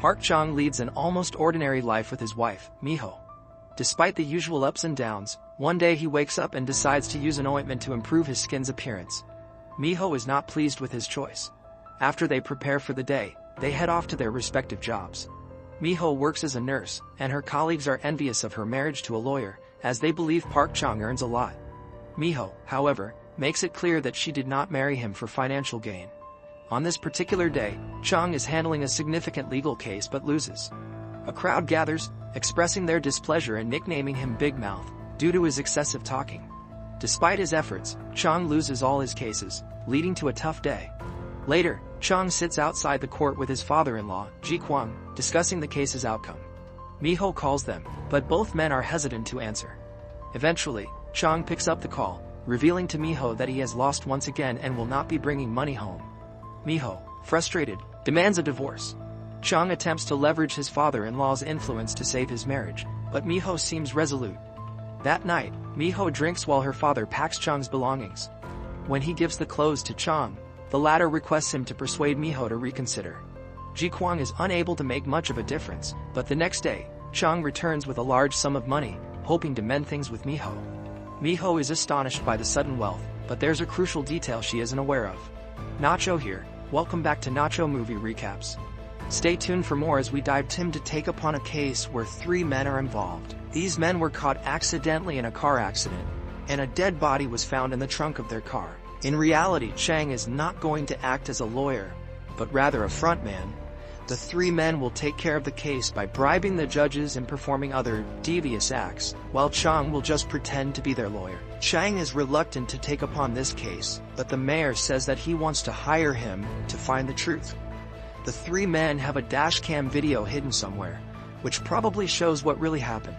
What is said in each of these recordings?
Park Chung leads an almost ordinary life with his wife, Miho. Despite the usual ups and downs, one day he wakes up and decides to use an ointment to improve his skin's appearance. Miho is not pleased with his choice. After they prepare for the day, they head off to their respective jobs. Miho works as a nurse, and her colleagues are envious of her marriage to a lawyer, as they believe Park Chung earns a lot. Miho, however, makes it clear that she did not marry him for financial gain. On this particular day, Chung is handling a significant legal case but loses. A crowd gathers, expressing their displeasure and nicknaming him Big Mouth, due to his excessive talking. Despite his efforts, Chung loses all his cases, leading to a tough day. Later, Chung sits outside the court with his father-in-law, Ji Kwang, discussing the case's outcome. Miho calls them, but both men are hesitant to answer. Eventually, Chung picks up the call, revealing to Miho that he has lost once again and will not be bringing money home. Miho, frustrated, demands a divorce. Chung attempts to leverage his father-in-law's influence to save his marriage, but Miho seems resolute. That night, Miho drinks while her father packs Chung's belongings. When he gives the clothes to Chung, the latter requests him to persuade Miho to reconsider. Ji Kwang is unable to make much of a difference, but the next day, Chung returns with a large sum of money, hoping to mend things with Miho. Miho is astonished by the sudden wealth, but there's a crucial detail she isn't aware of. Nacho here, welcome back to Nacho Movie Recaps. Stay tuned for more as we dive to take upon a case where 3 men are involved. These men were caught accidentally in a car accident, and a dead body was found in the trunk of their car. In reality, Chang is not going to act as a lawyer, but rather a frontman. The 3 men will take care of the case by bribing the judges and performing other devious acts, while Chang will just pretend to be their lawyer. Chang is reluctant to take upon this case, but the mayor says that he wants to hire him to find the truth. The 3 men have a dashcam video hidden somewhere, which probably shows what really happened.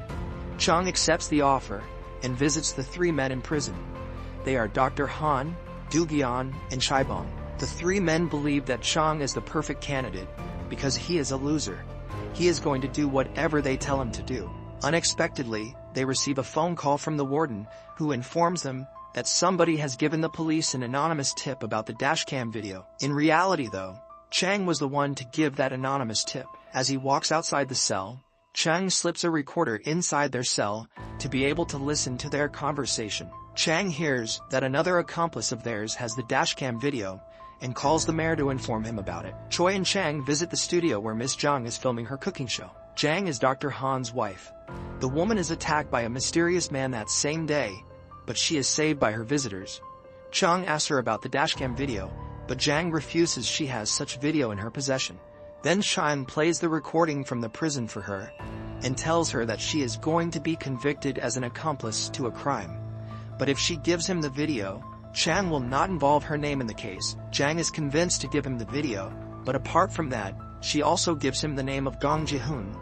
Chang accepts the offer and visits the 3 men in prison. They are Dr. Han, Du-gyeon, and Chaibong. The 3 men believe that Chang is the perfect candidate because he is a loser. He is going to do whatever they tell him to do. Unexpectedly, they receive a phone call from the warden, who informs them that somebody has given the police an anonymous tip about the dashcam video. In reality though, Chang was the one to give that anonymous tip. As he walks outside the cell, Chang slips a recorder inside their cell to be able to listen to their conversation. Chang hears that another accomplice of theirs has the dashcam video and calls the mayor to inform him about it. Choi and Chang visit the studio where Miss Zhang is filming her cooking show. Zhang is Dr. Han's wife. The woman is attacked by a mysterious man that same day, but she is saved by her visitors. Chang asks her about the dashcam video, but Zhang refuses she has such video in her possession. Then Chang plays the recording from the prison for her and tells her that she is going to be convicted as an accomplice to a crime. But if she gives him the video, Chang will not involve her name in the case. Zhang is convinced to give him the video, but apart from that, she also gives him the name of Gong Ji-hoon,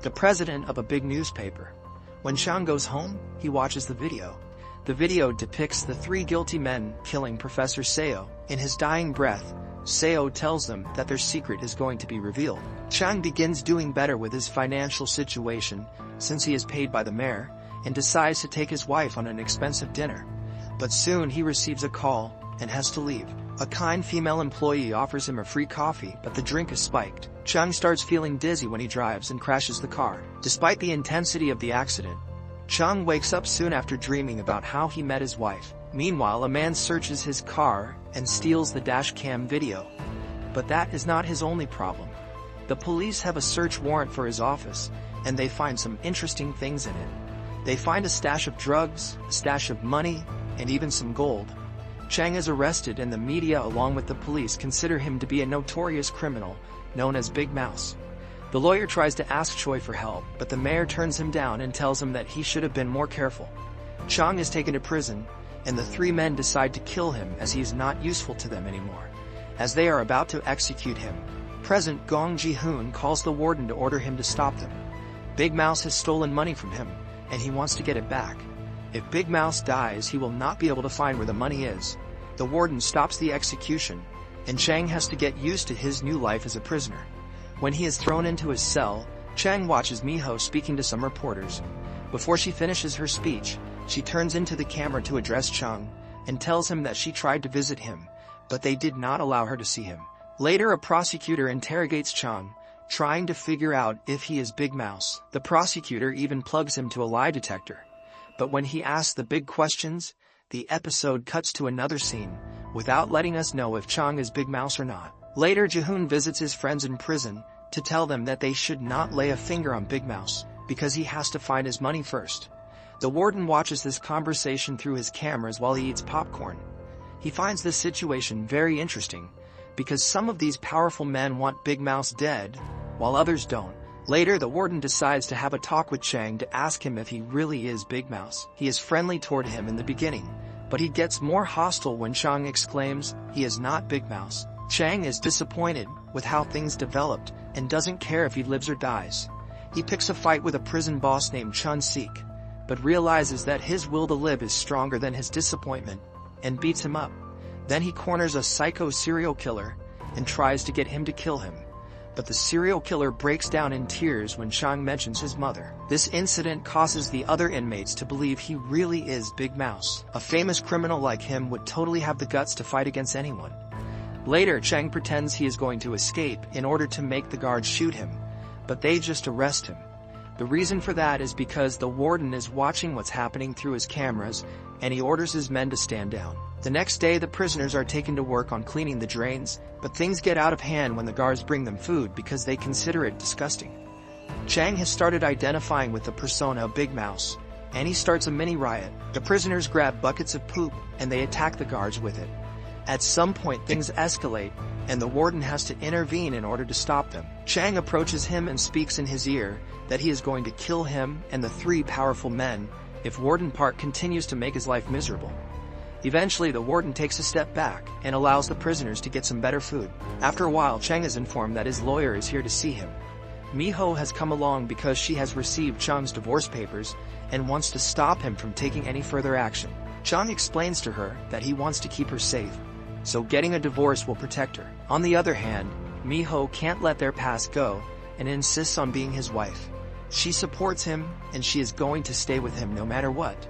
the president of a big newspaper. When Chang goes home, he watches the video. The video depicts the 3 guilty men killing Professor Seo. In his dying breath, Seo tells them that their secret is going to be revealed. Chang begins doing better with his financial situation since he is paid by the mayor, and decides to take his wife on an expensive dinner. But soon he receives a call and has to leave. A kind female employee offers him a free coffee, but the drink is spiked. Chang starts feeling dizzy when he drives and crashes the car. Despite the intensity of the accident, Chang wakes up soon after dreaming about how he met his wife. Meanwhile, a man searches his car and steals the dashcam video. But that is not his only problem. The police have a search warrant for his office, and they find some interesting things in it. They find a stash of drugs, a stash of money, and even some gold. Chang is arrested, and the media along with the police consider him to be a notorious criminal known as Big Mouse. The lawyer tries to ask Choi for help, but the mayor turns him down and tells him that he should have been more careful. Chang is taken to prison, and the 3 men decide to kill him as he is not useful to them anymore. As they are about to execute him, President Gong Ji-hoon calls the warden to order him to stop them. Big Mouse has stolen money from him, and he wants to get it back. If Big Mouse dies, he will not be able to find where the money is. The warden stops the execution, and Chang has to get used to his new life as a prisoner. When he is thrown into his cell, Chang watches Miho speaking to some reporters. Before she finishes her speech, she turns into the camera to address Chang, and tells him that she tried to visit him, but they did not allow her to see him. Later, a prosecutor interrogates Chang, trying to figure out if he is Big Mouse. The prosecutor even plugs him to a lie detector. But when he asks the big questions, the episode cuts to another scene, without letting us know if Chang is Big Mouse or not. Later, Ji-hoon visits his friends in prison to tell them that they should not lay a finger on Big Mouse, because he has to find his money first. The warden watches this conversation through his cameras while he eats popcorn. He finds this situation very interesting, because some of these powerful men want Big Mouse dead, while others don't. Later, the warden decides to have a talk with Chang to ask him if he really is Big Mouse. He is friendly toward him in the beginning, but he gets more hostile when Chang exclaims he is not Big Mouse. Chang is disappointed with how things developed and doesn't care if he lives or dies. He picks a fight with a prison boss named Chun-sik, but realizes that his will to live is stronger than his disappointment, and beats him up. Then he corners a psycho serial killer and tries to get him to kill him. But the serial killer breaks down in tears when Chang mentions his mother. This incident causes the other inmates to believe he really is Big Mouse. A famous criminal like him would totally have the guts to fight against anyone. Later, Chang pretends he is going to escape in order to make the guards shoot him, but they just arrest him. The reason for that is because the warden is watching what's happening through his cameras, and he orders his men to stand down. The next day, the prisoners are taken to work on cleaning the drains, but things get out of hand when the guards bring them food because they consider it disgusting. Chang has started identifying with the persona of Big Mouse, and he starts a mini riot. The prisoners grab buckets of poop, and they attack the guards with it. At some point, things escalate, and the warden has to intervene in order to stop them. Chang approaches him and speaks in his ear that he is going to kill him and the three powerful men if Warden Park continues to make his life miserable. Eventually, the warden takes a step back and allows the prisoners to get some better food. After a while, Chang is informed that his lawyer is here to see him. Miho has come along because she has received Chang's divorce papers and wants to stop him from taking any further action. Chang explains to her that he wants to keep her safe, so getting a divorce will protect her. On the other hand, Miho can't let their past go and insists on being his wife. She supports him, and she is going to stay with him no matter what.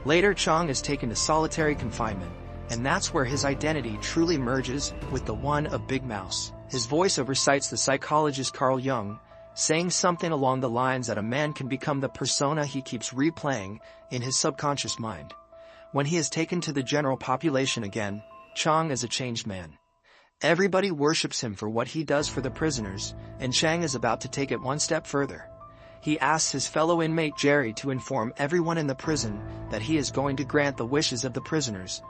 Later, Chang is taken to solitary confinement, and that's where his identity truly merges with the one of Big Mouse. His voiceover cites the psychologist Carl Jung, saying something along the lines that a man can become the persona he keeps replaying in his subconscious mind. When he is taken to the general population again, Chang is a changed man. Everybody worships him for what he does for the prisoners, and Chang is about to take it one step further. He asks his fellow inmate Jerry to inform everyone in the prison that he is going to grant the wishes of the prisoners.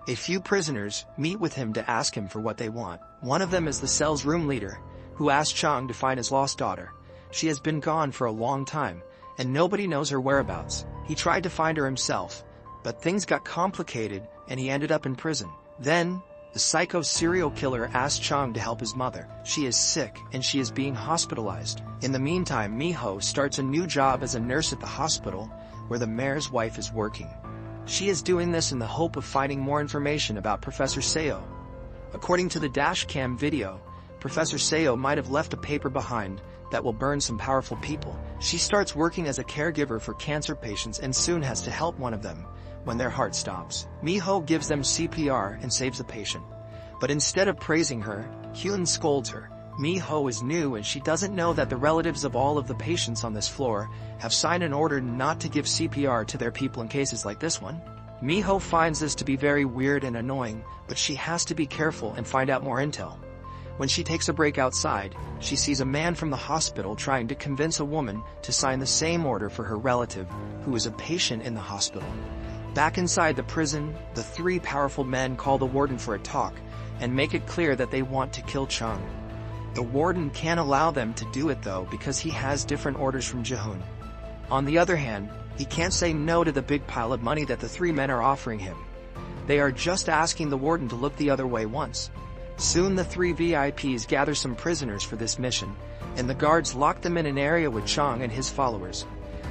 A few prisoners meet with him to ask him for what they want. One of them is the cell's room leader, who asks Chang to find his lost daughter. She has been gone for a long time, and nobody knows her whereabouts. He tried to find her himself, but things got complicated and he ended up in prison. Then, the psycho serial killer asks Chang to help his mother. She is sick and she is being hospitalized. In the meantime, Miho starts a new job as a nurse at the hospital where the mayor's wife is working. She is doing this in the hope of finding more information about Professor Seo. According to the dashcam video, Professor Seo might have left a paper behind that will burn some powerful people. She starts working as a caregiver for cancer patients and soon has to help one of them when their heart stops. Miho gives them CPR and saves the patient. But instead of praising her, Hyun scolds her. Miho is new and she doesn't know that the relatives of all of the patients on this floor have signed an order not to give CPR to their people in cases like this one. Miho finds this to be very weird and annoying, but she has to be careful and find out more intel. When she takes a break outside, she sees a man from the hospital trying to convince a woman to sign the same order for her relative, who is a patient in the hospital. Back inside the prison, the three powerful men call the warden for a talk and make it clear that they want to kill Chang. The warden can't allow them to do it though because he has different orders from Ji-hoon. On the other hand, he can't say no to the big pile of money that the three men are offering him. They are just asking the warden to look the other way once. Soon the three VIPs gather some prisoners for this mission, and the guards lock them in an area with Chang and his followers.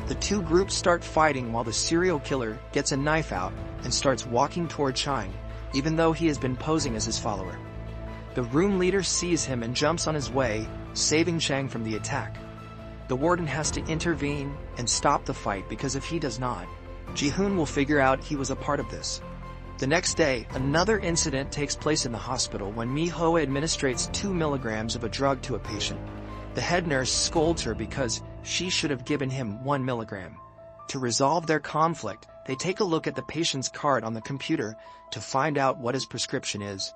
The two groups start fighting while the serial killer gets a knife out and starts walking toward Chang, even though he has been posing as his follower. The room leader sees him and jumps on his way, saving Chang from the attack. The warden has to intervene and stop the fight because if he does not, Ji-hoon will figure out he was a part of this. The next day, another incident takes place in the hospital when Miho administrates 2 milligrams of a drug to a patient. The head nurse scolds her because she should have given him 1 milligram. To resolve their conflict, they take a look at the patient's card on the computer to find out what his prescription is.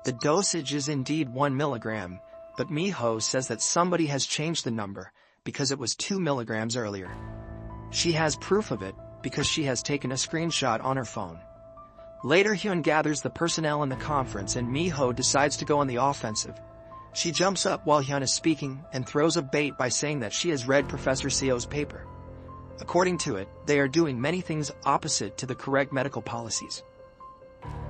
The dosage is indeed 1 milligram, but Miho says that somebody has changed the number because it was 2 milligrams earlier. She has proof of it because she has taken a screenshot on her phone. Later, Hyun gathers the personnel in the conference and Miho decides to go on the offensive. She jumps up while Hyun is speaking and throws a bait by saying that she has read Professor Seo's paper. According to it, they are doing many things opposite to the correct medical policies.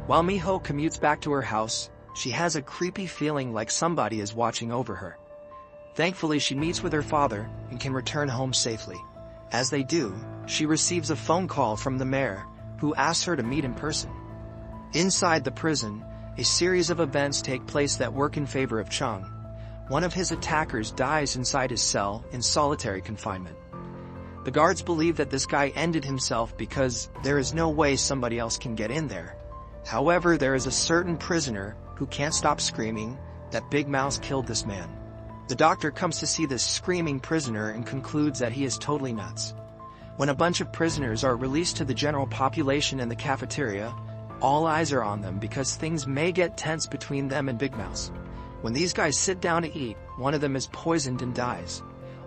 While Miho commutes back to her house, she has a creepy feeling like somebody is watching over her. Thankfully, she meets with her father and can return home safely. As they do, she receives a phone call from the mayor, who asks her to meet in person. Inside the prison, a series of events take place that work in favor of Chung. One of his attackers dies inside his cell in solitary confinement. The guards believe that this guy ended himself because there is no way somebody else can get in there. However, there is a certain prisoner who can't stop screaming that Big Mouse killed this man. The doctor comes to see this screaming prisoner and concludes that he is totally nuts. When a bunch of prisoners are released to the general population in the cafeteria, all eyes are on them because things may get tense between them and Big Mouse. When these guys sit down to eat, one of them is poisoned and dies.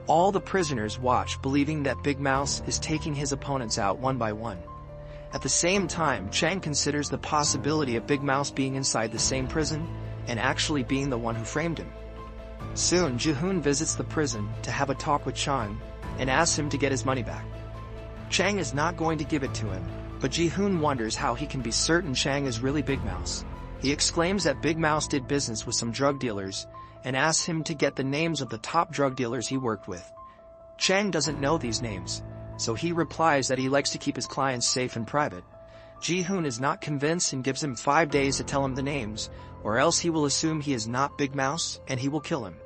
All the prisoners watch, believing that Big Mouse is taking his opponents out one by one. At the same time, Chang considers the possibility of Big Mouse being inside the same prison and actually being the one who framed him. Soon, Ji-hoon visits the prison to have a talk with Chang and asks him to get his money back. Chang is not going to give it to him, but Ji-hoon wonders how he can be certain Chang is really Big Mouse. He exclaims that Big Mouse did business with some drug dealers and asks him to get the names of the top drug dealers he worked with. Chang doesn't know these names, so he replies that he likes to keep his clients safe and private. Ji-hoon is not convinced and gives him 5 days to tell him the names, or else he will assume he is not Big Mouse and he will kill him.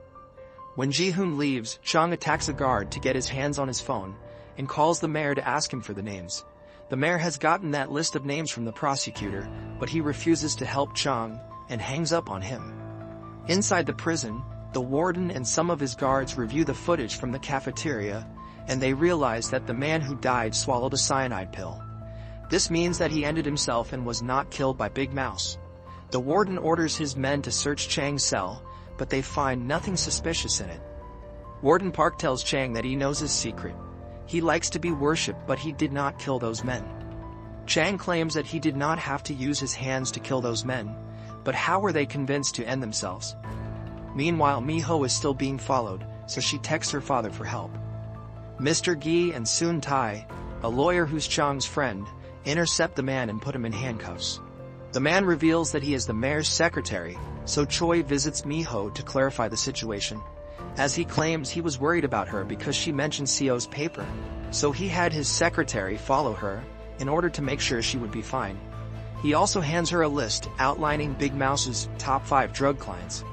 When Ji-hoon leaves, Chang attacks a guard to get his hands on his phone and calls the mayor to ask him for the names. The mayor has gotten that list of names from the prosecutor, but he refuses to help Chang and hangs up on him. Inside the prison, the warden and some of his guards review the footage from the cafeteria, and they realize that the man who died swallowed a cyanide pill. This means that he ended himself and was not killed by Big Mouse. The warden orders his men to search Chang's cell, but they find nothing suspicious in it. Warden Park tells Chang that he knows his secret. He likes to be worshipped, but he did not kill those men. Chang claims that he did not have to use his hands to kill those men, but how were they convinced to end themselves? Meanwhile, Miho is still being followed, so she texts her father for help. Mr. Gi and Soon Tai, a lawyer who's Chang's friend, intercept the man and put him in handcuffs. The man reveals that he is the mayor's secretary, so Choi visits Miho to clarify the situation, as he claims he was worried about her because she mentioned Seo's paper, so he had his secretary follow her in order to make sure she would be fine. He also hands her a list outlining Big Mouse's top 5 drug clients.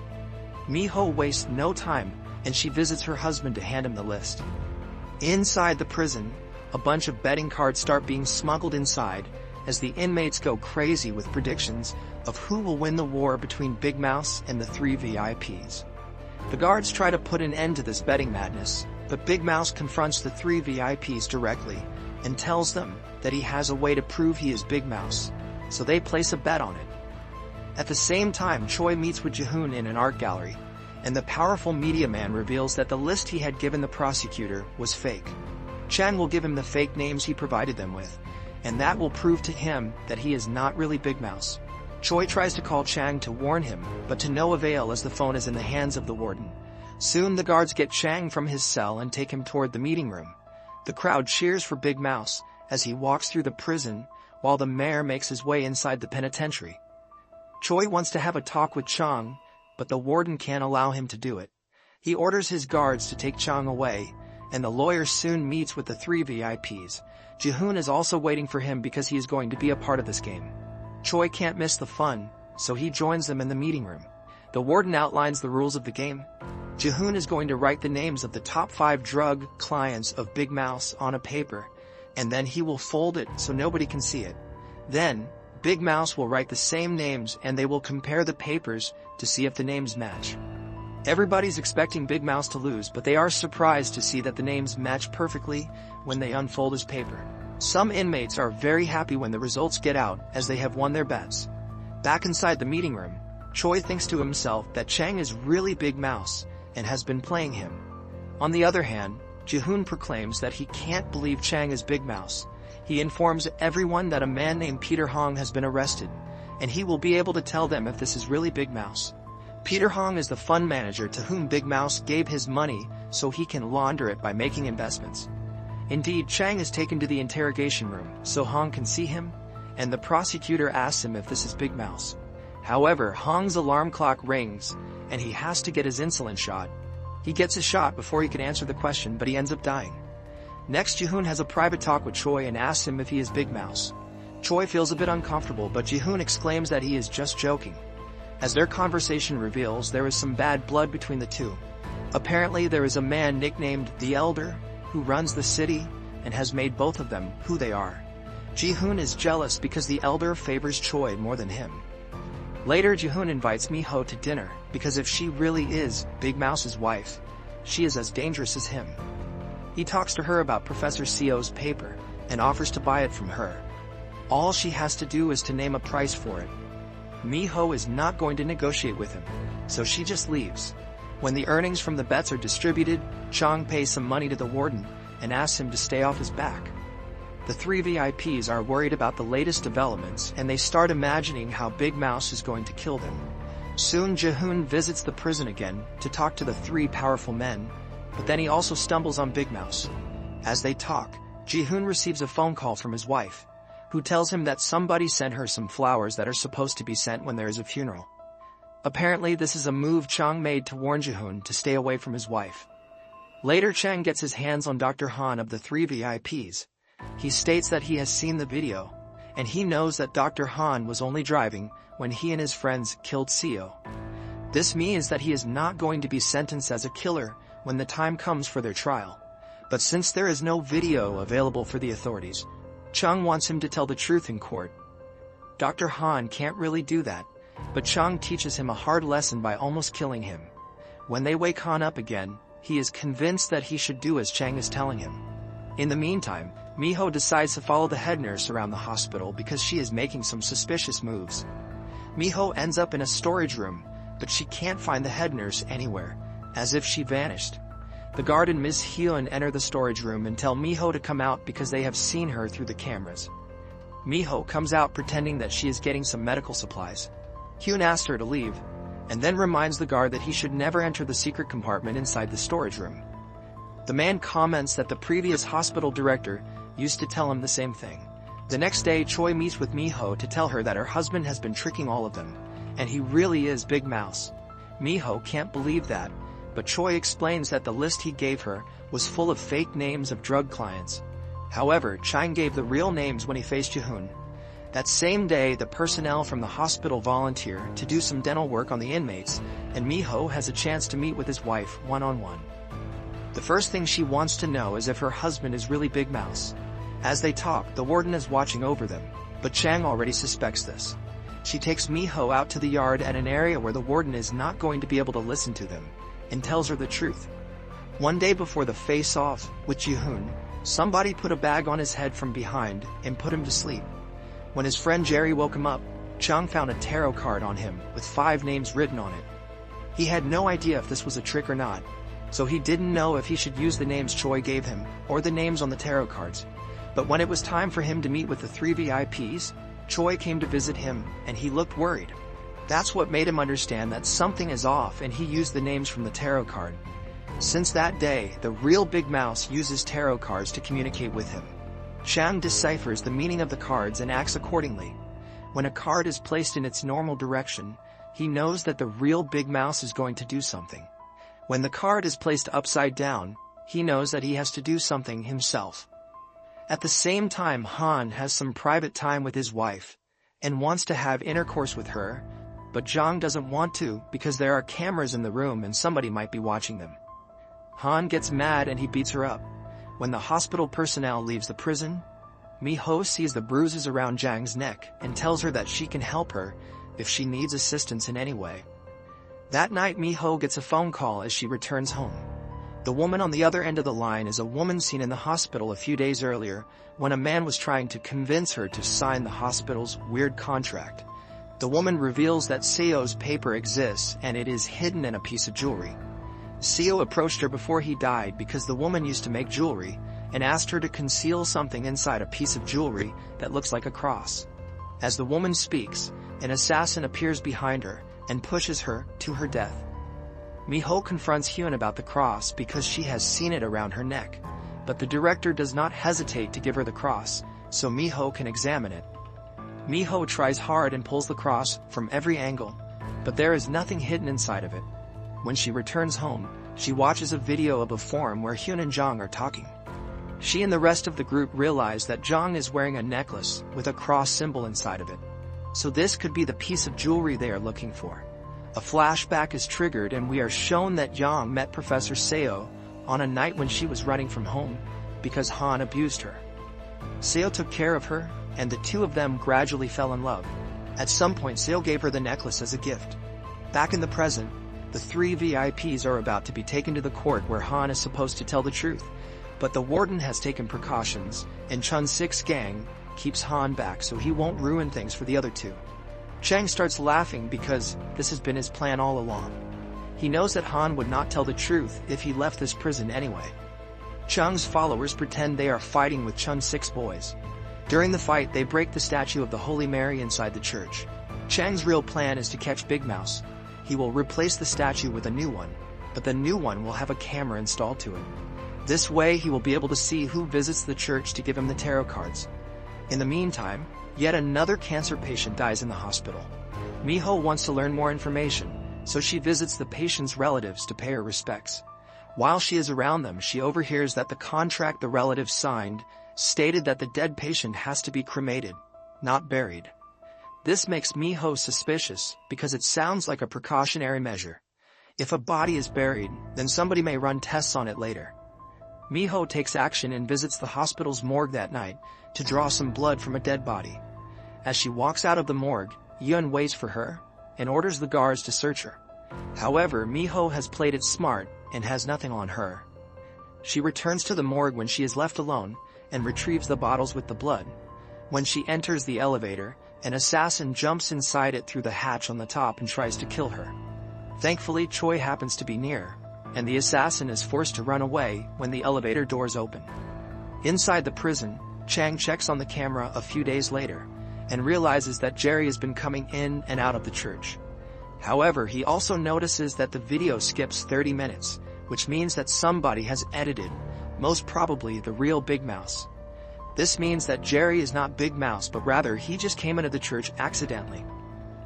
Miho wastes no time and she visits her husband to hand him the list. Inside the prison, a bunch of betting cards start being smuggled inside as the inmates go crazy with predictions of who will win the war between Big Mouse and the 3 VIPs. The guards try to put an end to this betting madness, but Big Mouse confronts the 3 VIPs directly and tells them that he has a way to prove he is Big Mouse, so they place a bet on it. At the same time, Choi meets with Ji-hoon in an art gallery, and the powerful media man reveals that the list he had given the prosecutor was fake. Chan will give him the fake names he provided them with, and that will prove to him that he is not really Big Mouse. Choi tries to call Chang to warn him, but to no avail as the phone is in the hands of the warden. Soon the guards get Chang from his cell and take him toward the meeting room. The crowd cheers for Big Mouse as he walks through the prison while the mayor makes his way inside the penitentiary. Choi wants to have a talk with Chang, but the warden can't allow him to do it. He orders his guards to take Chang away, and the lawyer soon meets with the 3 VIPs. Ji-hoon is also waiting for him because he is going to be a part of this game. Choi can't miss the fun, so he joins them in the meeting room. The warden outlines the rules of the game. Ji-hoon is going to write the names of the top 5 drug clients of Big Mouse on a paper, and then he will fold it so nobody can see it. Then, Big Mouse will write the same names and they will compare the papers to see if the names match. Everybody's expecting Big Mouse to lose, but they are surprised to see that the names match perfectly when they unfold his paper. Some inmates are very happy when the results get out, as they have won their bets. Back inside the meeting room, Choi thinks to himself that Chang is really Big Mouse and has been playing him. On the other hand, Ji-hoon proclaims that he can't believe Chang is Big Mouse. He informs everyone that a man named Peter Hong has been arrested, and he will be able to tell them if this is really Big Mouse. Peter Hong is the fund manager to whom Big Mouse gave his money so he can launder it by making investments. Indeed, Chang is taken to the interrogation room so Hong can see him, and the prosecutor asks him if this is Big Mouse. However, Hong's alarm clock rings, and he has to get his insulin shot. He gets his shot before he can answer the question, but he ends up dying. Next, Ji-hoon has a private talk with Choi and asks him if he is Big Mouse. Choi feels a bit uncomfortable, but Ji-hoon exclaims that he is just joking. As their conversation reveals, there is some bad blood between the two. Apparently, there is a man nicknamed the Elder who runs the city and has made both of them who they are. Ji-hoon is jealous because the Elder favors Choi more than him. Later, Ji-hoon invites Miho to dinner because if she really is Big Mouse's wife, she is as dangerous as him. He talks to her about Professor Seo's paper and offers to buy it from her. All she has to do is to name a price for it. Miho is not going to negotiate with him, so she just leaves. When the earnings from the bets are distributed, Chang pays some money to the warden and asks him to stay off his back. The three VIPs are worried about the latest developments and they start imagining how Big Mouse is going to kill them. Soon Ji-hoon visits the prison again to talk to the three powerful men, but then he also stumbles on Big Mouse. As they talk, Ji-hoon receives a phone call from his wife, who tells him that somebody sent her some flowers that are supposed to be sent when there is a funeral. Apparently, this is a move Chang made to warn Ji-hoon to stay away from his wife. Later, Chang gets his hands on Dr. Han of the three VIPs. He states that he has seen the video, and he knows that Dr. Han was only driving when he and his friends killed Seo. This means that he is not going to be sentenced as a killer when the time comes for their trial. But since there is no video available for the authorities, Chang wants him to tell the truth in court. Dr. Han can't really do that, but Chang teaches him a hard lesson by almost killing him. When they wake Han up again, he is convinced that he should do as Chang is telling him. In the meantime, Miho decides to follow the head nurse around the hospital because she is making some suspicious moves. Miho ends up in a storage room, but she can't find the head nurse anywhere, as if she vanished. The guard and Ms. Hyun enter the storage room and tell Miho to come out because they have seen her through the cameras. Miho comes out pretending that she is getting some medical supplies. Hyun asks her to leave, and then reminds the guard that he should never enter the secret compartment inside the storage room. The man comments that the previous hospital director used to tell him the same thing. The next day, Choi meets with Miho to tell her that her husband has been tricking all of them, and he really is Big Mouse. Miho can't believe that, but Choi explains that the list he gave her was full of fake names of drug clients. However, Chang gave the real names when he faced Ji-hoon. That same day, the personnel from the hospital volunteer to do some dental work on the inmates, and Miho has a chance to meet with his wife one-on-one. The first thing she wants to know is if her husband is really Big Mouse. As they talk, the warden is watching over them, but Chang already suspects this. She takes Miho out to the yard at an area where the warden is not going to be able to listen to them, and tells her the truth. One day before the face-off with Ji-hoon, somebody put a bag on his head from behind and put him to sleep. When his friend Jerry woke him up, Chang found a tarot card on him with 5 names written on it. He had no idea if this was a trick or not, so he didn't know if he should use the names Choi gave him or the names on the tarot cards. But when it was time for him to meet with the 3 VIPs, Choi came to visit him and he looked worried. That's what made him understand that something is off, and he used the names from the tarot card. Since that day, the real Big Mouse uses tarot cards to communicate with him. Chang deciphers the meaning of the cards and acts accordingly. When a card is placed in its normal direction, he knows that the real Big Mouse is going to do something. When the card is placed upside down, he knows that he has to do something himself. At the same time, Han has some private time with his wife and wants to have intercourse with her, but Jang doesn't want to because there are cameras in the room and somebody might be watching them. Han gets mad and he beats her up. When the hospital personnel leaves the prison, Miho sees the bruises around Jang's neck and tells her that she can help her if she needs assistance in any way. That night Miho gets a phone call as she returns home. The woman on the other end of the line is a woman seen in the hospital a few days earlier when a man was trying to convince her to sign the hospital's weird contract. The woman reveals that Seo's paper exists and it is hidden in a piece of jewelry. Seo approached her before he died because the woman used to make jewelry and asked her to conceal something inside a piece of jewelry that looks like a cross. As the woman speaks, an assassin appears behind her and pushes her to her death. Miho confronts Hyun about the cross because she has seen it around her neck, but the director does not hesitate to give her the cross so Miho can examine it. Miho tries hard and pulls the cross from every angle, but there is nothing hidden inside of it. When she returns home, she watches a video of a forum where Hyun and Jong are talking. She and the rest of the group realize that Jong is wearing a necklace with a cross symbol inside of it. So this could be the piece of jewelry they are looking for. A flashback is triggered and we are shown that Jong met Professor Seo on a night when she was running from home because Han abused her. Seo took care of her, and the two of them gradually fell in love. At some point Seo gave her the necklace as a gift. Back in the present, the three VIPs are about to be taken to the court where Han is supposed to tell the truth, but the warden has taken precautions, and Chun-sik's gang keeps Han back so he won't ruin things for the other two. Chang starts laughing because this has been his plan all along. He knows that Han would not tell the truth if he left this prison anyway. Chang's followers pretend they are fighting with Chun-sik's boys. During the fight they break the statue of the Holy Mary inside the church. Chang's real plan is to catch Big Mouse. He will replace the statue with a new one, but the new one will have a camera installed to it. This way he will be able to see who visits the church to give him the tarot cards. In the meantime, yet another cancer patient dies in the hospital. Miho wants to learn more information, so she visits the patient's relatives to pay her respects. While she is around them, she overhears that the contract the relatives signed stated that the dead patient has to be cremated, not buried. This makes Miho suspicious because it sounds like a precautionary measure. If a body is buried, then somebody may run tests on it later. Miho takes action and visits the hospital's morgue that night to draw some blood from a dead body. As she walks out of the morgue, Yun waits for her and orders the guards to search her. However, Miho has played it smart and has nothing on her. She returns to the morgue when she is left alone and retrieves the bottles with the blood. When she enters the elevator, an assassin jumps inside it through the hatch on the top and tries to kill her. Thankfully, Choi happens to be near, and the assassin is forced to run away when the elevator doors open. Inside the prison, Chang checks on the camera a few days later and realizes that Jerry has been coming in and out of the church. However, he also notices that the video skips 30 minutes, which means that somebody has edited, most probably the real Big Mouse. This means that Jerry is not Big Mouse but rather he just came into the church accidentally.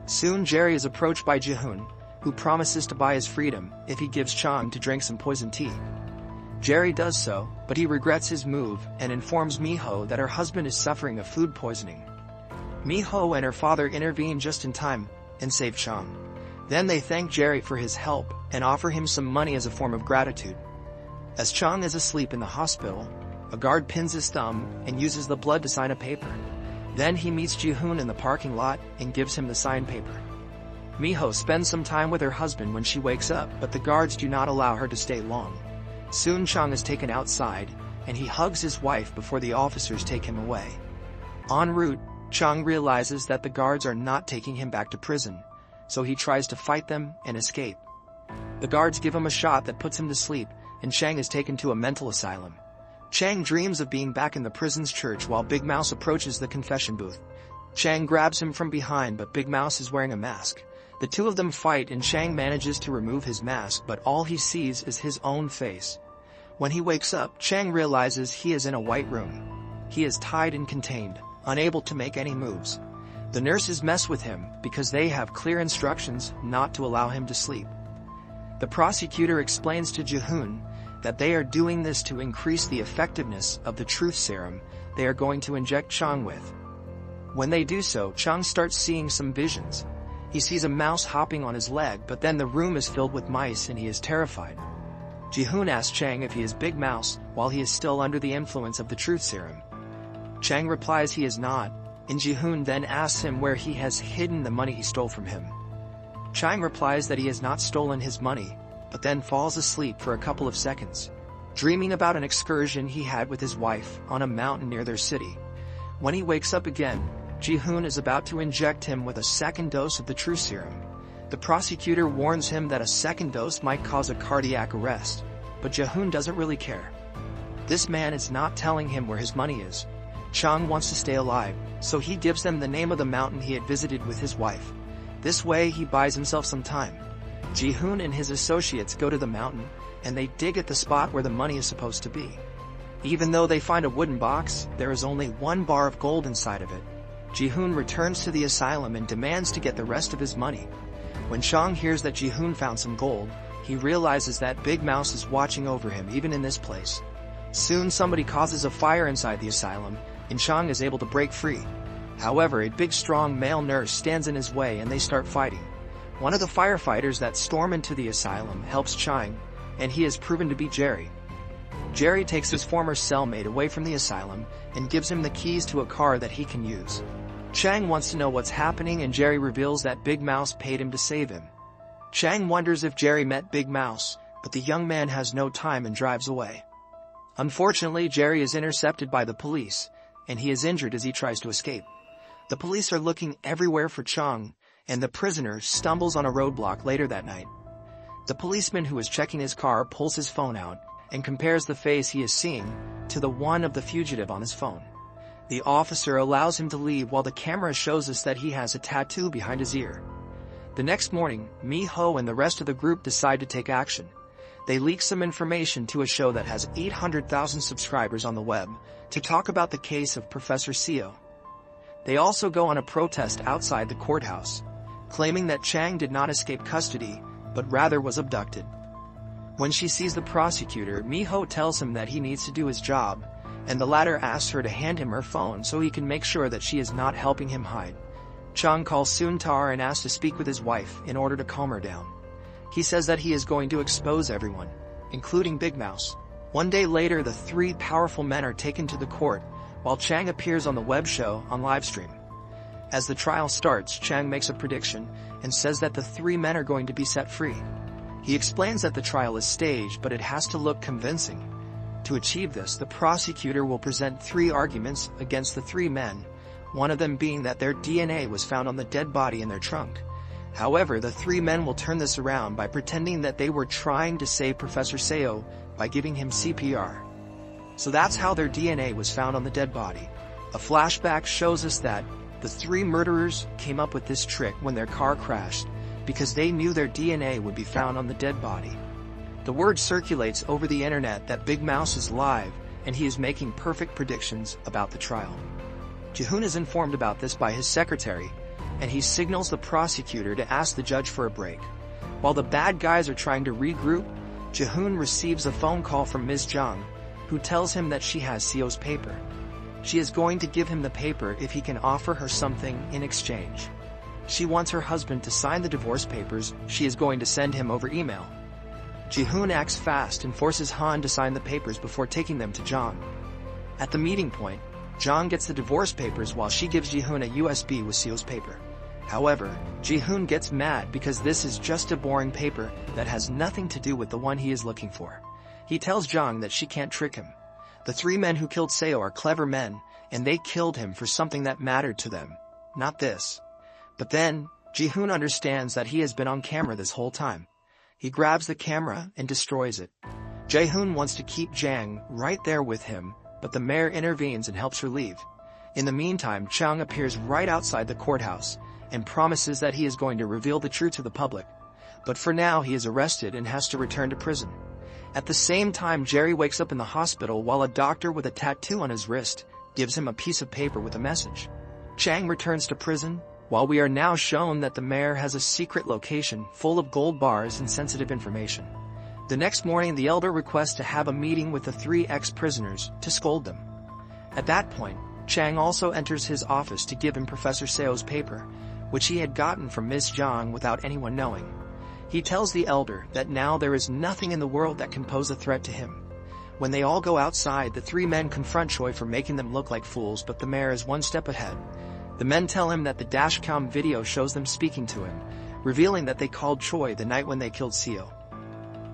Soon Jerry is approached by Ji-hoon, who promises to buy his freedom if he gives Chang to drink some poison tea. Jerry does so, but he regrets his move and informs Miho that her husband is suffering of food poisoning. Miho and her father intervene just in time and save Chang. Then they thank Jerry for his help and offer him some money as a form of gratitude. As Chang is asleep in the hospital, a guard pins his thumb and uses the blood to sign a paper. Then he meets Ji-hoon in the parking lot and gives him the signed paper. Miho spends some time with her husband when she wakes up, but the guards do not allow her to stay long. Soon Chang is taken outside, and he hugs his wife before the officers take him away. En route, Chang realizes that the guards are not taking him back to prison, so he tries to fight them and escape. The guards give him a shot that puts him to sleep, and Chang is taken to a mental asylum. Chang dreams of being back in the prison's church while Big Mouse approaches the confession booth. Chang grabs him from behind, but Big Mouse is wearing a mask. The two of them fight and Chang manages to remove his mask, but all he sees is his own face. When he wakes up, Chang realizes he is in a white room. He is tied and contained, unable to make any moves. The nurses mess with him because they have clear instructions not to allow him to sleep. The prosecutor explains to Ji-hoon that they are doing this to increase the effectiveness of the truth serum they are going to inject Chang with. When they do so, Chang starts seeing some visions. He sees a mouse hopping on his leg, but then the room is filled with mice and he is terrified. Ji-hoon asks Chang if he is Big Mouse while he is still under the influence of the truth serum. Chang replies he is not, and Ji-hoon then asks him where he has hidden the money he stole from him. Chang replies that he has not stolen his money, but then falls asleep for a couple of seconds, dreaming about an excursion he had with his wife on a mountain near their city. When he wakes up again, Ji-hoon is about to inject him with a second dose of the true serum. The prosecutor warns him that a second dose might cause a cardiac arrest, but Ji-hoon doesn't really care. This man is not telling him where his money is. Chang wants to stay alive, so he gives them the name of the mountain he had visited with his wife. This way he buys himself some time. Ji-hoon and his associates go to the mountain, and they dig at the spot where the money is supposed to be. Even though they find a wooden box, there is only 1 bar of gold inside of it. Ji-hoon returns to the asylum and demands to get the rest of his money. When Chang hears that Ji-hoon found some gold, he realizes that Big Mouse is watching over him even in this place. Soon somebody causes a fire inside the asylum, and Chang is able to break free. However, a big strong male nurse stands in his way and they start fighting. One of the firefighters that storm into the asylum helps Chang, and he is proven to be Jerry. Jerry takes his former cellmate away from the asylum and gives him the keys to a car that he can use. Chang wants to know what's happening, and Jerry reveals that Big Mouse paid him to save him. Chang wonders if Jerry met Big Mouse, but the young man has no time and drives away. Unfortunately, Jerry is intercepted by the police, and he is injured as he tries to escape. The police are looking everywhere for Chang, and the prisoner stumbles on a roadblock later that night. The policeman who is checking his car pulls his phone out and compares the face he is seeing to the one of the fugitive on his phone. The officer allows him to leave while the camera shows us that he has a tattoo behind his ear. The next morning, Mi-ho and the rest of the group decide to take action. They leak some information to a show that has 800,000 subscribers on the web to talk about the case of Professor Seo. They also go on a protest outside the courthouse, claiming that Chang did not escape custody, but rather was abducted. When she sees the prosecutor, Mi-ho tells him that he needs to do his job, and the latter asks her to hand him her phone so he can make sure that she is not helping him hide. Chang calls Soon-tar and asks to speak with his wife in order to calm her down. He says that he is going to expose everyone, including Big Mouse. One day later, the 3 powerful men are taken to the court, while Chang appears on the web show on livestream. As the trial starts, Chang makes a prediction and says that the 3 men are going to be set free. He explains that the trial is staged, but it has to look convincing. To achieve this, the prosecutor will present 3 arguments against the 3 men, one of them being that their DNA was found on the dead body in their trunk. However, the 3 men will turn this around by pretending that they were trying to save Professor Seo by giving him CPR. So that's how their DNA was found on the dead body. A flashback shows us that the 3 murderers came up with this trick when their car crashed, because they knew their DNA would be found on the dead body. The word circulates over the internet that Big Mouse is live, and he is making perfect predictions about the trial. Ji-hoon is informed about this by his secretary, and he signals the prosecutor to ask the judge for a break. While the bad guys are trying to regroup, Ji-hoon receives a phone call from Ms. Jung, who tells him that she has Seo's paper. She is going to give him the paper if he can offer her something in exchange. She wants her husband to sign the divorce papers she is going to send him over email. Ji-hoon acts fast and forces Han to sign the papers before taking them to Jung. At the meeting point, Jung gets the divorce papers while she gives Ji-hoon a USB with Seo's paper. However, Ji-hoon gets mad because this is just a boring paper that has nothing to do with the one he is looking for. He tells Jung that she can't trick him. The 3 men who killed Seo are clever men, and they killed him for something that mattered to them, not this. But then, Ji-hoon understands that he has been on camera this whole time. He grabs the camera and destroys it. Ji-hoon wants to keep Jang right there with him, but the mayor intervenes and helps her leave. In the meantime, Chang appears right outside the courthouse and promises that he is going to reveal the truth to the public. But for now, he is arrested and has to return to prison. At the same time, Jerry wakes up in the hospital while a doctor with a tattoo on his wrist gives him a piece of paper with a message. Chang returns to prison, while we are now shown that the mayor has a secret location full of gold bars and sensitive information. The next morning, the elder requests to have a meeting with the 3 ex-prisoners to scold them. At that point, Chang also enters his office to give him Professor Seo's paper, which he had gotten from Ms. Jung without anyone knowing. He tells the elder that now there is nothing in the world that can pose a threat to him. When they all go outside, the 3 men confront Choi for making them look like fools, but the mayor is one step ahead. The men tell him that the dashcam video shows them speaking to him, revealing that they called Choi the night when they killed Seo.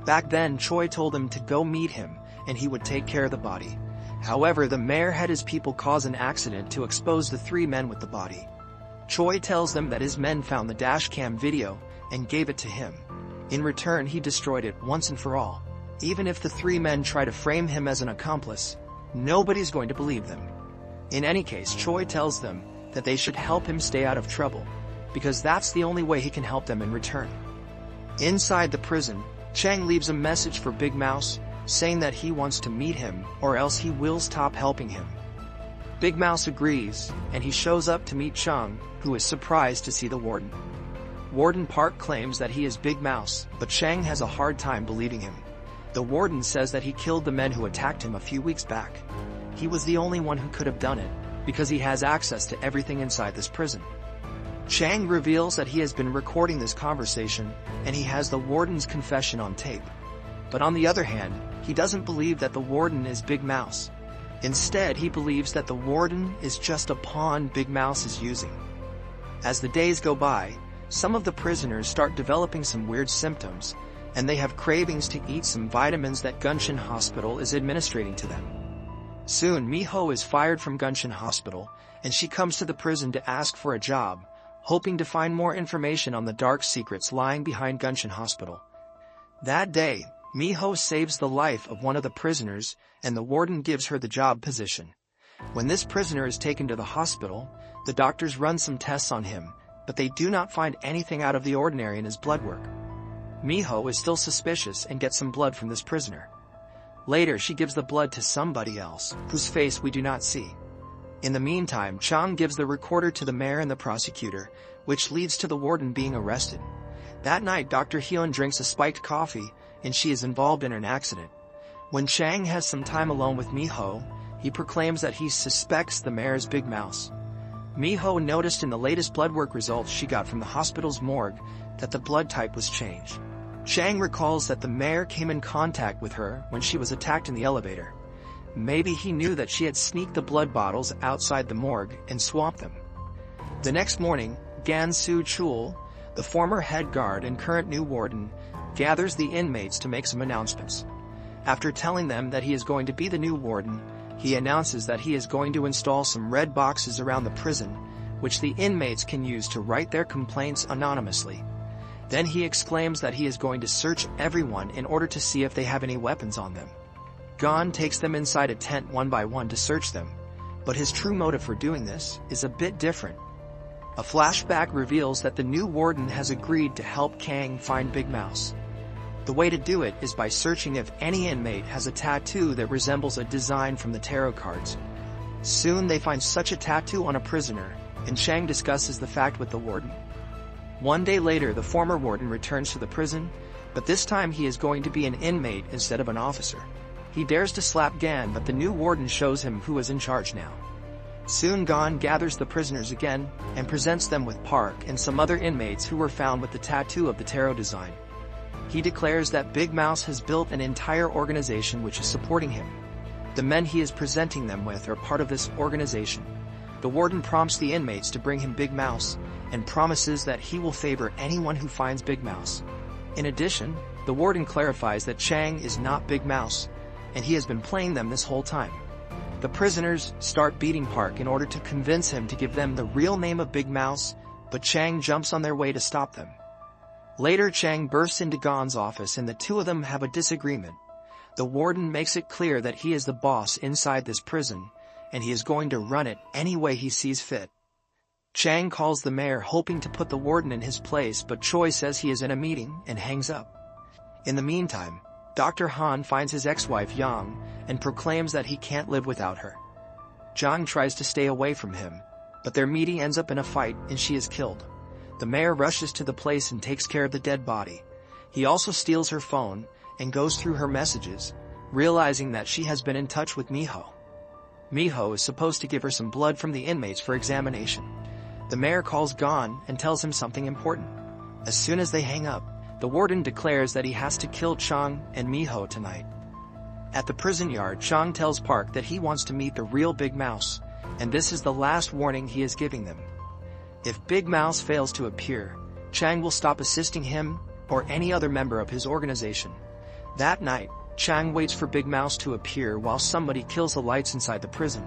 Back then, Choi told him to go meet him and he would take care of the body. However, the mayor had his people cause an accident to expose the 3 men with the body. Choi tells them that his men found the dashcam video and gave it to him. In return, he destroyed it once and for all. Even if the 3 men try to frame him as an accomplice, nobody's going to believe them. In any case, Choi tells them that they should help him stay out of trouble, because that's the only way he can help them in return. Inside the prison, Chang leaves a message for Big Mouse, saying that he wants to meet him or else he will stop helping him. Big Mouse agrees, and he shows up to meet Chang, who is surprised to see the warden. Warden Park claims that he is Big Mouse, but Chang has a hard time believing him. The warden says that he killed the men who attacked him a few weeks back. He was the only one who could have done it, because he has access to everything inside this prison. Chang reveals that he has been recording this conversation, and he has the warden's confession on tape. But on the other hand, he doesn't believe that the warden is Big Mouse. Instead, he believes that the warden is just a pawn Big Mouse is using. As the days go by, some of the prisoners start developing some weird symptoms, and they have cravings to eat some vitamins that Gunshin Hospital is administering to them. Soon, Miho is fired from Gunshin Hospital, and she comes to the prison to ask for a job, hoping to find more information on the dark secrets lying behind Gunshin Hospital. That day, Miho saves the life of one of the prisoners, and the warden gives her the job position. When this prisoner is taken to the hospital, the doctors run some tests on him, but they do not find anything out of the ordinary in his blood work. Miho is still suspicious and gets some blood from this prisoner. Later, she gives the blood to somebody else, whose face we do not see. In the meantime, Chang gives the recorder to the mayor and the prosecutor, which leads to the warden being arrested. That night, Dr. Hyun drinks a spiked coffee, and she is involved in an accident. When Chang has some time alone with Miho, he proclaims that he suspects the mayor's Big Mouse. Miho noticed in the latest blood work results she got from the hospital's morgue that the blood type was changed. Chang recalls that the mayor came in contact with her when she was attacked in the elevator. Maybe he knew that she had sneaked the blood bottles outside the morgue and swapped them. The next morning, Gan Soo-chul, the former head guard and current new warden, gathers the inmates to make some announcements. After telling them that he is going to be the new warden, he announces that he is going to install some red boxes around the prison, which the inmates can use to write their complaints anonymously. Then he exclaims that he is going to search everyone in order to see if they have any weapons on them. Gon takes them inside a tent one by one to search them, but his true motive for doing this is a bit different. A flashback reveals that the new warden has agreed to help Kang find Big Mouse. The way to do it is by searching if any inmate has a tattoo that resembles a design from the tarot cards. Soon they find such a tattoo on a prisoner, and Chang discusses the fact with the warden. One day later, the former warden returns to the prison, but this time he is going to be an inmate instead of an officer. He dares to slap Gan, but the new warden shows him who is in charge now. Soon Gon gathers the prisoners again and presents them with Park and some other inmates who were found with the tattoo of the tarot design. He declares that Big Mouse has built an entire organization which is supporting him. The men he is presenting them with are part of this organization. The warden prompts the inmates to bring him Big Mouse and promises that he will favor anyone who finds Big Mouse. In addition, the warden clarifies that Chang is not Big Mouse, and he has been playing them this whole time. The prisoners start beating Park in order to convince him to give them the real name of Big Mouse, but Chang jumps on their way to stop them. Later, Chang bursts into Gon's office and the two of them have a disagreement. The warden makes it clear that he is the boss inside this prison, and he is going to run it any way he sees fit. Chang calls the mayor hoping to put the warden in his place, but Choi says he is in a meeting and hangs up. In the meantime, Dr. Han finds his ex-wife Yang and proclaims that he can't live without her. Zhang tries to stay away from him, but their meeting ends up in a fight and she is killed. The mayor rushes to the place and takes care of the dead body. He also steals her phone and goes through her messages, realizing that she has been in touch with Miho. Miho is supposed to give her some blood from the inmates for examination. The mayor calls Gon and tells him something important. As soon as they hang up, the warden declares that he has to kill Chang and Miho tonight. At the prison yard, Chang tells Park that he wants to meet the real Big Mouse, and this is the last warning he is giving them. If Big Mouse fails to appear, Chang will stop assisting him or any other member of his organization. That night, Chang waits for Big Mouse to appear while somebody kills the lights inside the prison.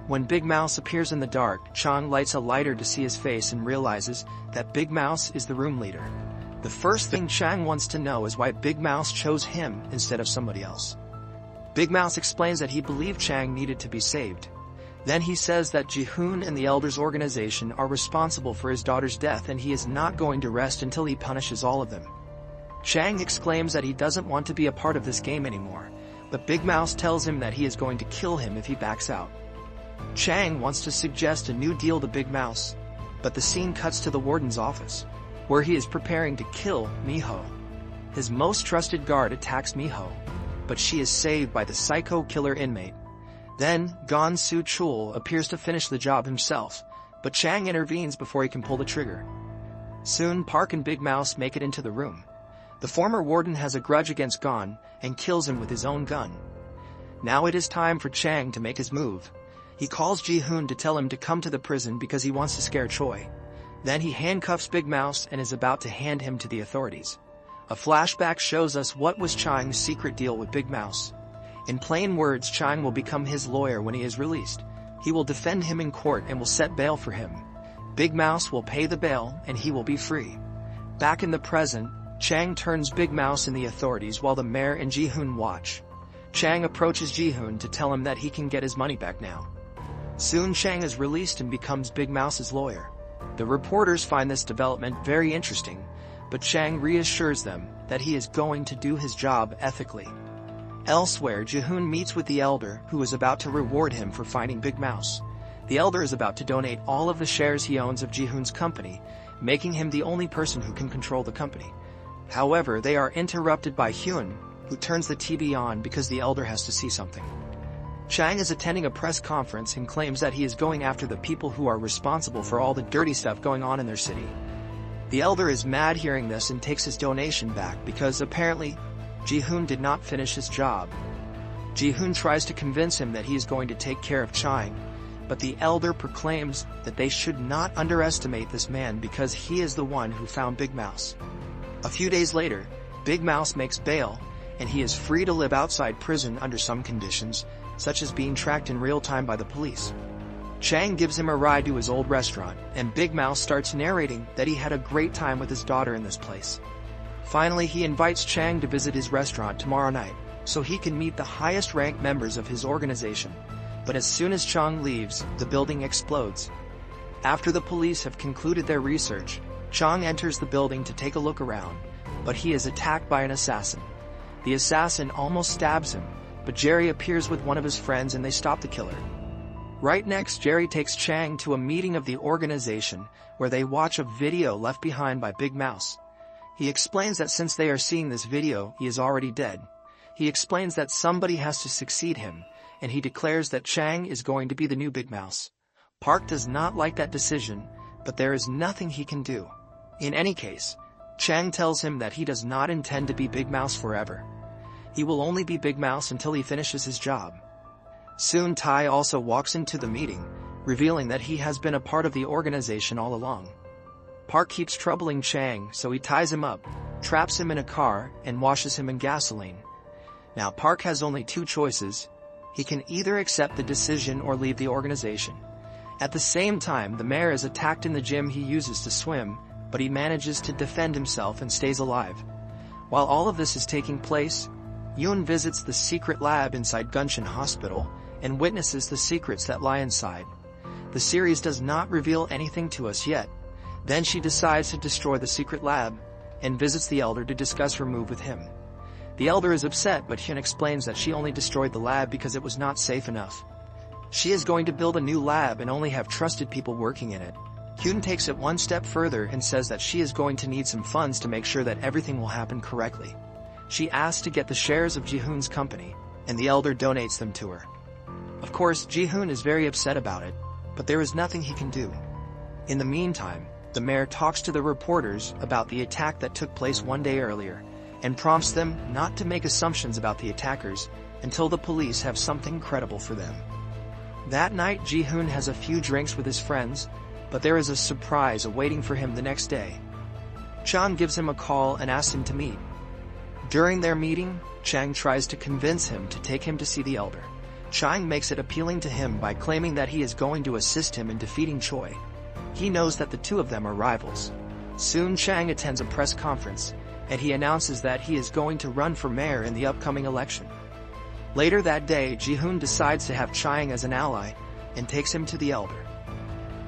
When Big Mouse appears in the dark, Chang lights a lighter to see his face and realizes that Big Mouse is the room leader. The first thing Chang wants to know is why Big Mouse chose him instead of somebody else. Big Mouse explains that he believed Chang needed to be saved. Then he says that Ji-hoon and the Elders organization are responsible for his daughter's death and he is not going to rest until he punishes all of them. Chang exclaims that he doesn't want to be a part of this game anymore, but Big Mouse tells him that he is going to kill him if he backs out. Chang wants to suggest a new deal to Big Mouse, but the scene cuts to the warden's office, where he is preparing to kill Miho. His most trusted guard attacks Miho, but she is saved by the psycho killer inmate. Then, Gon Soo-chul appears to finish the job himself, but Chang intervenes before he can pull the trigger. Soon Park and Big Mouse make it into the room. The former warden has a grudge against Gon and kills him with his own gun. Now it is time for Chang to make his move. He calls Ji-hoon to tell him to come to the prison because he wants to scare Choi. Then he handcuffs Big Mouse and is about to hand him to the authorities. A flashback shows us what was Chang's secret deal with Big Mouse. In plain words, Chang will become his lawyer when he is released. He will defend him in court and will set bail for him. Big Mouse will pay the bail and he will be free. Back in the present, Chang turns Big Mouse in the authorities while the mayor and Ji-hoon watch. Chang approaches Ji-hoon to tell him that he can get his money back now. Soon Chang is released and becomes Big Mouse's lawyer. The reporters find this development very interesting, but Chang reassures them that he is going to do his job ethically. Elsewhere, Ji-hoon meets with the Elder, who is about to reward him for finding Big Mouse. The Elder is about to donate all of the shares he owns of Ji-hoon's company, making him the only person who can control the company. However, they are interrupted by Hyun, who turns the TV on because the Elder has to see something. Chang is attending a press conference and claims that he is going after the people who are responsible for all the dirty stuff going on in their city. The Elder is mad hearing this and takes his donation back because apparently, Ji-hoon did not finish his job. Ji-hoon tries to convince him that he is going to take care of Chang, but the Elder proclaims that they should not underestimate this man because he is the one who found Big Mouse. A few days later, Big Mouse makes bail, and he is free to live outside prison under some conditions, such as being tracked in real time by the police. Chang gives him a ride to his old restaurant, and Big Mouse starts narrating that he had a great time with his daughter in this place. Finally, he invites Chang to visit his restaurant tomorrow night, so he can meet the highest-ranked members of his organization. But as soon as Chang leaves, the building explodes. After the police have concluded their research, Chang enters the building to take a look around, but he is attacked by an assassin. The assassin almost stabs him, but Jerry appears with one of his friends and they stop the killer. Right next, Jerry takes Chang to a meeting of the organization, where they watch a video left behind by Big Mouse. He explains that since they are seeing this video, he is already dead. He explains that somebody has to succeed him, and he declares that Chang is going to be the new Big Mouse. Park does not like that decision, but there is nothing he can do. In any case, Chang tells him that he does not intend to be Big Mouse forever. He will only be Big Mouse until he finishes his job. Soon Tai also walks into the meeting, revealing that he has been a part of the organization all along. Park keeps troubling Chang, so he ties him up, traps him in a car, and washes him in gasoline. Now Park has only two choices. He can either accept the decision or leave the organization. At the same time, the mayor is attacked in the gym he uses to swim, but he manages to defend himself and stays alive. While all of this is taking place, Yoon visits the secret lab inside Gunshin Hospital and witnesses the secrets that lie inside. The series does not reveal anything to us yet. Then she decides to destroy the secret lab and visits the Elder to discuss her move with him. The Elder is upset, but Hyun explains that she only destroyed the lab because it was not safe enough. She is going to build a new lab and only have trusted people working in it. Hyun takes it one step further and says that she is going to need some funds to make sure that everything will happen correctly. She asks to get the shares of Ji-hoon's company, and the Elder donates them to her. Of course, Ji-hoon is very upset about it, but there is nothing he can do. In the meantime, the mayor talks to the reporters about the attack that took place one day earlier, and prompts them not to make assumptions about the attackers until the police have something credible for them. That night, Ji-hoon has a few drinks with his friends, but there is a surprise awaiting for him the next day. Chang gives him a call and asks him to meet. During their meeting, Chang tries to convince him to take him to see the elder. Chang makes it appealing to him by claiming that he is going to assist him in defeating Choi. He knows that the two of them are rivals. Soon Chang attends a press conference, and he announces that he is going to run for mayor in the upcoming election. Later that day, Ji-hoon decides to have Chang as an ally, and takes him to the elder.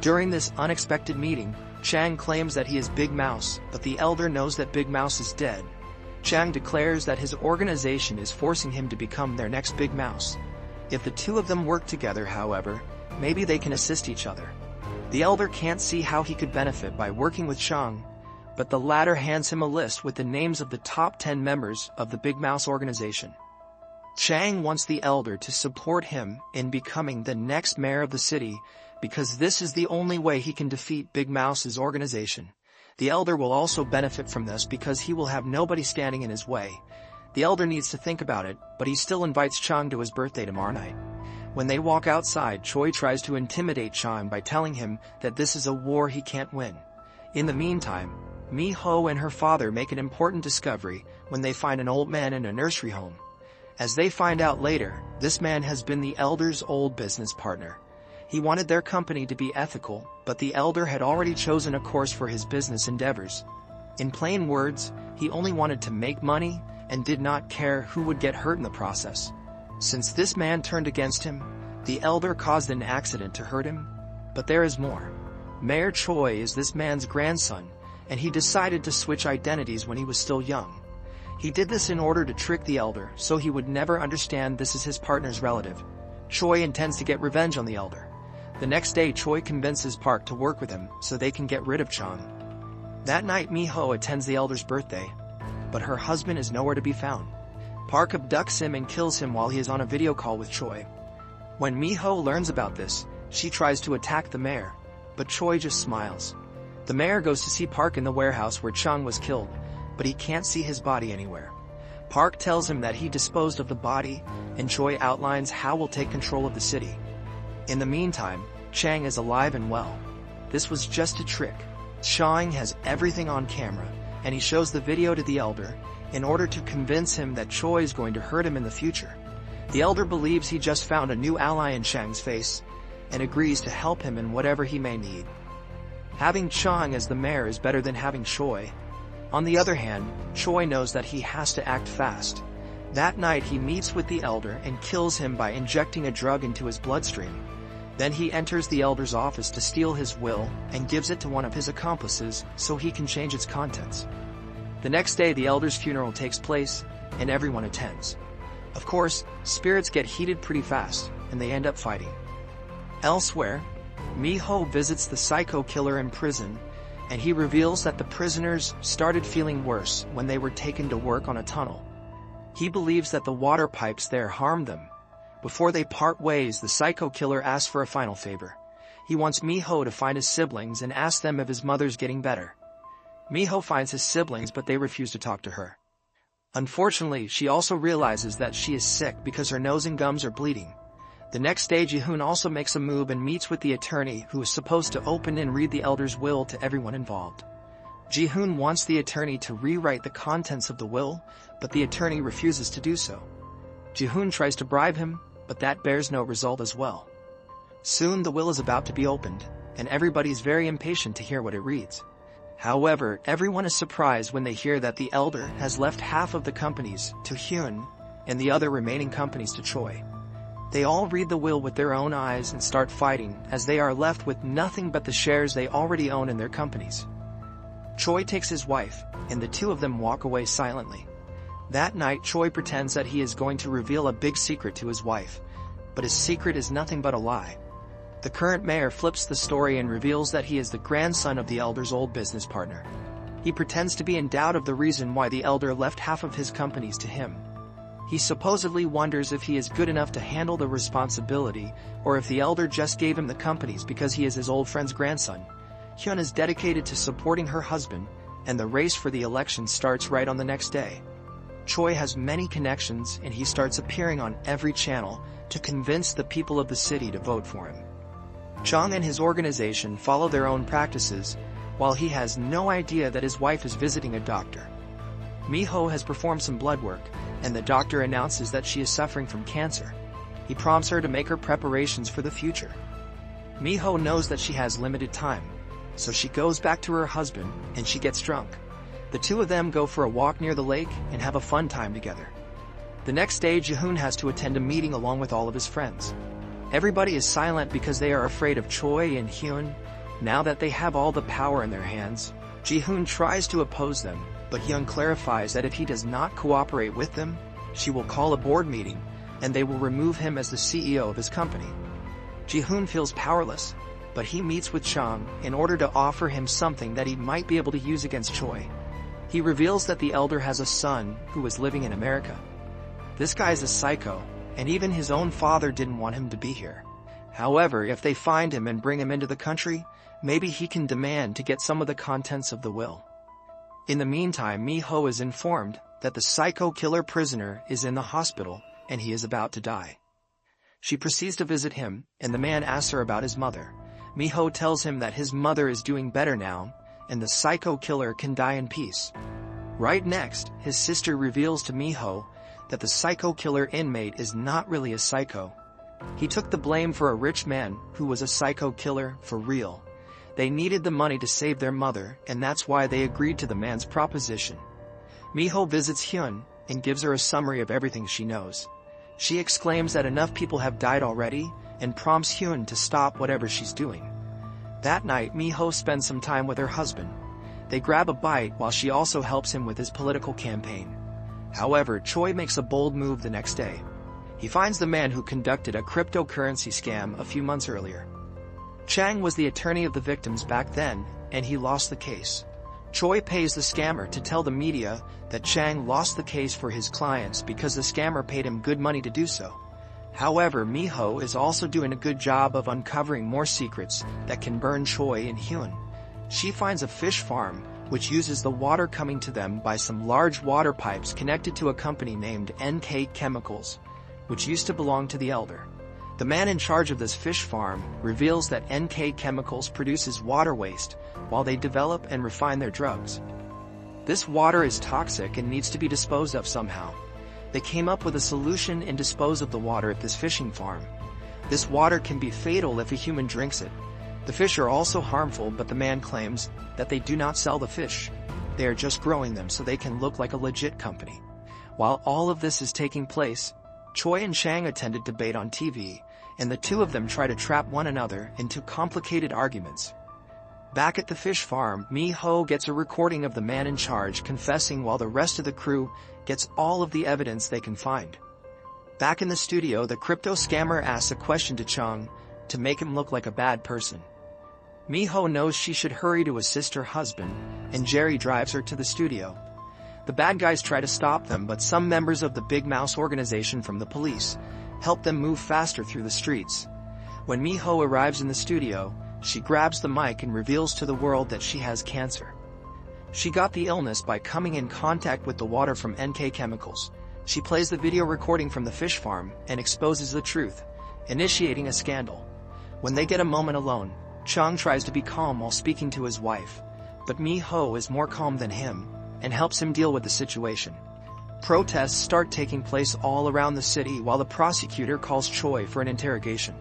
During this unexpected meeting, Chang claims that he is Big Mouse, but the elder knows that Big Mouse is dead. Chang declares that his organization is forcing him to become their next Big Mouse. If the two of them work together, however, maybe they can assist each other. The elder can't see how he could benefit by working with Chang, but the latter hands him a list with the names of the top 10 members of the Big Mouse organization. Chang wants the elder to support him in becoming the next mayor of the city, because this is the only way he can defeat Big Mouse's organization. The elder will also benefit from this because he will have nobody standing in his way. The elder needs to think about it, but he still invites Chang to his birthday tomorrow night. When they walk outside, Choi tries to intimidate Chang by telling him that this is a war he can't win. In the meantime, Mi-ho and her father make an important discovery when they find an old man in a nursery home. As they find out later, this man has been the elder's old business partner. He wanted their company to be ethical, but the elder had already chosen a course for his business endeavors. In plain words, he only wanted to make money and did not care who would get hurt in the process. Since this man turned against him, the elder caused an accident to hurt him. But there is more. Mayor Choi is this man's grandson, and he decided to switch identities when he was still young. He did this in order to trick the elder so he would never understand this is his partner's relative. Choi intends to get revenge on the elder. The next day, Choi convinces Park to work with him so they can get rid of Chang. That night, Mi-ho attends the elder's birthday, but her husband is nowhere to be found. Park abducts him and kills him while he is on a video call with Choi. When Mi-ho learns about this, she tries to attack the mayor, but Choi just smiles. The mayor goes to see Park in the warehouse where Chang was killed, but he can't see his body anywhere. Park tells him that he disposed of the body, and Choi outlines how we'll take control of the city. In the meantime, Chang is alive and well. This was just a trick. Chang has everything on camera, and he shows the video to the elder in order to convince him that Choi is going to hurt him in the future. The elder believes he just found a new ally in Chang's face, and agrees to help him in whatever he may need. Having Chang as the mayor is better than having Choi. On the other hand, Choi knows that he has to act fast. That night he meets with the elder and kills him by injecting a drug into his bloodstream. Then he enters the elder's office to steal his will and gives it to one of his accomplices so he can change its contents. The next day the elder's funeral takes place, and everyone attends. Of course, spirits get heated pretty fast, and they end up fighting. Elsewhere, Mi-ho visits the psycho killer in prison, and he reveals that the prisoners started feeling worse when they were taken to work on a tunnel. He believes that the water pipes there harmed them. Before they part ways, the psycho killer asks for a final favor. He wants Mi-ho to find his siblings and ask them if his mother's getting better. Mi-ho finds his siblings, but they refuse to talk to her. Unfortunately, she also realizes that she is sick because her nose and gums are bleeding. The next day, Ji-hoon also makes a move and meets with the attorney who is supposed to open and read the elder's will to everyone involved. Ji-hoon wants the attorney to rewrite the contents of the will, but the attorney refuses to do so. Ji-hoon tries to bribe him, but that bears no result as well. Soon the will is about to be opened, and everybody is very impatient to hear what it reads. However, everyone is surprised when they hear that the elder has left half of the companies to Hyun and the other remaining companies to Choi. They all read the will with their own eyes and start fighting, as they are left with nothing but the shares they already own in their companies. Choi takes his wife, and the two of them walk away silently. That night, Choi pretends that he is going to reveal a big secret to his wife, but his secret is nothing but a lie. The current mayor flips the story and reveals that he is the grandson of the elder's old business partner. He pretends to be in doubt of the reason why the elder left half of his companies to him. He supposedly wonders if he is good enough to handle the responsibility, or if the elder just gave him the companies because he is his old friend's grandson. Hyun is dedicated to supporting her husband, and the race for the election starts right on the next day. Choi has many connections, and he starts appearing on every channel to convince the people of the city to vote for him. Chang and his organization follow their own practices, while he has no idea that his wife is visiting a doctor. Miho has performed some blood work, and the doctor announces that she is suffering from cancer. He prompts her to make her preparations for the future. Miho knows that she has limited time, so she goes back to her husband and she gets drunk. The two of them go for a walk near the lake and have a fun time together. The next day, Ji-hoon has to attend a meeting along with all of his friends. Everybody is silent because they are afraid of Choi and Hyun. Now that they have all the power in their hands, Ji-hoon tries to oppose them, but Hyun clarifies that if he does not cooperate with them, she will call a board meeting and they will remove him as the CEO of his company. Ji-hoon feels powerless, but he meets with Chang in order to offer him something that he might be able to use against Choi. He reveals that the elder has a son who is living in America. This guy's a psycho, and even his own father didn't want him to be here. However, if they find him and bring him into the country, maybe he can demand to get some of the contents of the will. In the meantime, Miho is informed that the psycho killer prisoner is in the hospital and he is about to die. She proceeds to visit him, and the man asks her about his mother. Miho tells him that his mother is doing better now, and the psycho killer can die in peace. Right next, his sister reveals to Miho that the psycho killer inmate is not really a psycho. He took the blame for a rich man who was a psycho killer for real. They needed the money to save their mother, and that's why they agreed to the man's proposition. Miho visits Hyun and gives her a summary of everything she knows. She exclaims that enough people have died already and prompts Hyun to stop whatever she's doing. That night, Miho spends some time with her husband. They grab a bite while she also helps him with his political campaign. However, Choi makes a bold move the next day. He finds the man who conducted a cryptocurrency scam a few months earlier. Chang was the attorney of the victims back then, and he lost the case. Choi pays the scammer to tell the media that Chang lost the case for his clients because the scammer paid him good money to do so. However, Miho is also doing a good job of uncovering more secrets that can burn Choi and Hyun. She finds a fish farm which uses the water coming to them by some large water pipes connected to a company named NK Chemicals, which used to belong to the elder. The man in charge of this fish farm reveals that NK Chemicals produces water waste while they develop and refine their drugs. This water is toxic and needs to be disposed of somehow. They came up with a solution and dispose of the water at this fishing farm. This water can be fatal if a human drinks it. The fish are also harmful, but the man claims that they do not sell the fish. They are just growing them so they can look like a legit company. While all of this is taking place, Choi and Chang attend a debate on TV, and the two of them try to trap one another into complicated arguments. Back at the fish farm, Miho gets a recording of the man in charge confessing while the rest of the crew gets all of the evidence they can find. Back in the studio, the crypto scammer asks a question to Chang to make him look like a bad person. Miho knows she should hurry to assist her husband, and Jerry drives her to the studio. The bad guys try to stop them, but some members of the Big Mouse organization from the police help them move faster through the streets. When Miho arrives in the studio, she grabs the mic and reveals to the world that she has cancer. She got the illness by coming in contact with the water from NK Chemicals. She plays the video recording from the fish farm and exposes the truth, initiating a scandal. When they get a moment alone, Chang tries to be calm while speaking to his wife, but Miho is more calm than him and helps him deal with the situation. Protests start taking place all around the city while the prosecutor calls Choi for an interrogation.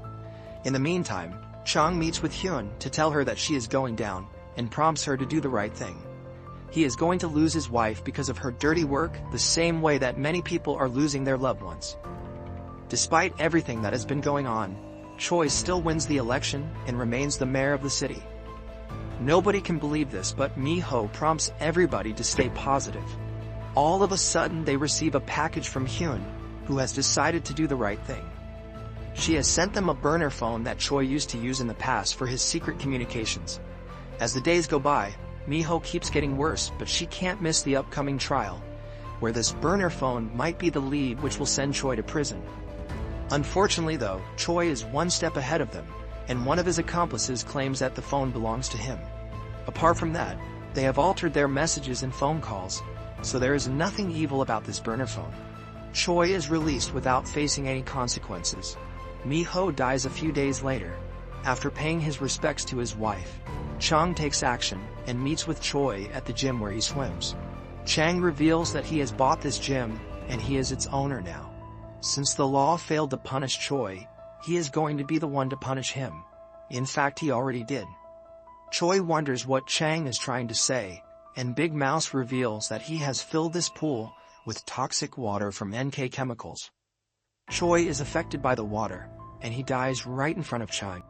In the meantime, Chang meets with Hyun to tell her that she is going down and prompts her to do the right thing. He is going to lose his wife because of her dirty work, the same way that many people are losing their loved ones. Despite everything that has been going on, Choi still wins the election and remains the mayor of the city. Nobody can believe this, but Miho prompts everybody to stay positive. All of a sudden, they receive a package from Hyun, who has decided to do the right thing. She has sent them a burner phone that Choi used to use in the past for his secret communications. As the days go by, Miho keeps getting worse, but she can't miss the upcoming trial, where this burner phone might be the lead which will send Choi to prison. Unfortunately though, Choi is one step ahead of them, and one of his accomplices claims that the phone belongs to him. Apart from that, they have altered their messages and phone calls, so there is nothing evil about this burner phone. Choi is released without facing any consequences. Miho dies a few days later, after paying his respects to his wife. Chang takes action and meets with Choi at the gym where he swims. Chang reveals that he has bought this gym and he is its owner now. Since the law failed to punish Choi, he is going to be the one to punish him. In fact, he already did. Choi wonders what Chang is trying to say, and Big Mouse reveals that he has filled this pool with toxic water from NK chemicals. Choi is affected by the water, and he dies right in front of Chang.